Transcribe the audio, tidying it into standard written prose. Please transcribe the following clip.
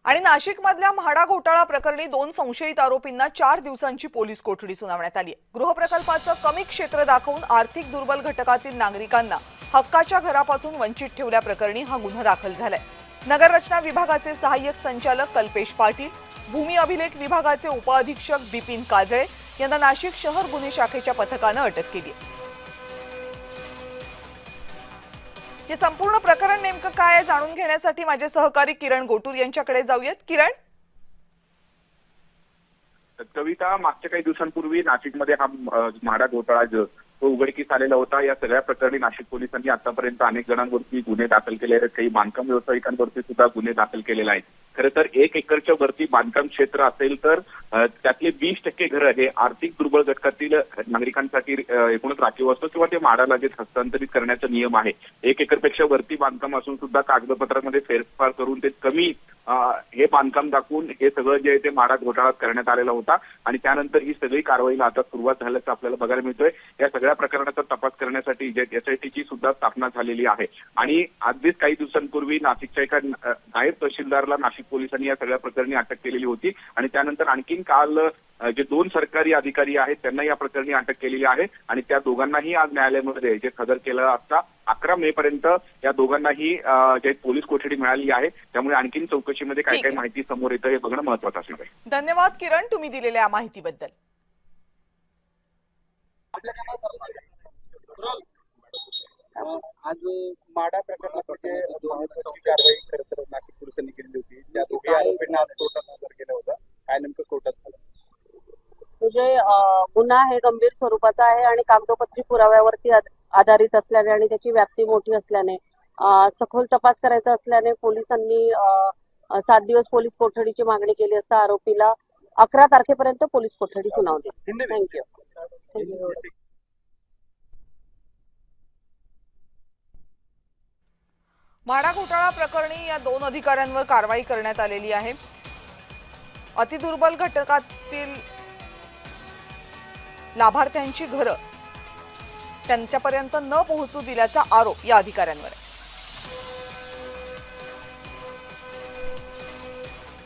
आणि नाशिकमधल्या म्हाडा घोटाळा प्रकरणी 2 संशयित आरोपींना 4 दिवसांची पोलीस कोठडी सुनावण्यात आली आहे। गृहप्रकल्पाचं कमी क्षेत्र दाखवून आर्थिक दुर्बल घटकातील नागरिकांना हक्काच्या घरापासून वंचित ठेवल्याप्रकरणी हा गुन्हा दाखल झालाय। नगर रचना विभागाचे सहाय्यक संचालक कल्पेश पाटील, भूमी अभिलेख विभागाचे उपअधीक्षक बिपिन काजळे यांना नाशिक शहर गुन्हे शाखेच्या पथकाने अटक केली आहे। हे संपूर्ण प्रकरण नेमकं काय आहे जाणून घेण्यासाठी माझे सहकारी किरण गोटूर यांच्याकडे जाऊयात। किरण, कविता, मागच्या काही दिवसांपूर्वी नाशिकमध्ये हा म्हाडा घोटाळा तो उघडकीस आलेला होता। या सगळ्या प्रकरणी नाशिक पोलिसांनी आतापर्यंत अनेक जणांवरती गुन्हे दाखल केले आहेत। काही बांधकाम व्यावसायिकांवरती सुद्धा गुन्हे दाखल केलेले आहेत। खरं तर 1 एकरच्या वरती बांधकाम क्षेत्र असेल तर त्यातले 20% घरं हे आर्थिक दुर्बळ घटकातील नागरिकांसाठी एकूणच राखीव असतो किंवा ते म्हाडा लगेच हस्तांतरित करण्याचा नियम आहे। 1 एकरपेक्षा वरती बांधकाम असून सुद्धा कागदपत्रांमध्ये फेरफार करून ते कमी हे बांधकाम दाखवून हे सगळं जे आहे ते म्हाडा घोटाळा करण्यात आलेला होता आणि त्यानंतर ही सगळी कारवाईला आता सुरुवात झाल्याचं आपल्याला बघायला मिळतोय। या सगळ्या प्रकरणाचा तपास करण्यासाठी SITची सुद्धा स्थापना झालेली आहे आणि अगदीच काही दिवसांपूर्वी नाशिकच्या एका नायब तहसीलदारला नाशिक पोलिसांनी या सगळ्या प्रकरणी अटक केलेली होती आणि त्यानंतर आणखीन काल जे 2 सरकारी अधिकारी आहेत त्यांना या प्रकरणी अटक केलेली आहे आणि त्या दोघांनाही आज न्यायालयामध्ये जे हजर केलं असता 11 मे पर्यंत या दोघांनाही जे पोलीस कोठडी मिळाली आहे। त्यामुळे आणखीन चौकशीमध्ये काय काय माहिती समोर येतं हे बघणं महत्त्वाचं असणार आहे। धन्यवाद किरण, तुम्ही दिलेल्या माहितीबद्दल। आज माडा प्रकरणामध्ये कारवाई खरं तर नाशिक पोलिसांनी केली होती। त्या दोघी आरोपींना आज कोर्टात हजर केलं होतं। काय नेमकं कोर्टात झालं? म्हणजे गुन्हा हे गंभीर स्वरूपाचा आहे आणि कागदोपत्री पुराव्यावरती आधारित असल्याने आणि त्याची व्याप्ती मोठी असल्याने सखोल तपास करायचा असल्याने पोलिसांनी 7 दिवस पोलीस कोठडीची मागणी केली असता आरोपीला 11 तारखेपर्यंत पोलीस कोठडी सुनावली। थँक्यू। म्हाडा घोटाळा प्रकरणी या 2 अधिकाऱ्यांवर कारवाई करण्यात आलेली आहे। अतिदुर्बल घटकातील लाभार्थ्यांची घरं त्यांच्यापर्यंत न पोहोचू दिल्याचा आरोप या अधिकाऱ्यांवर आहे।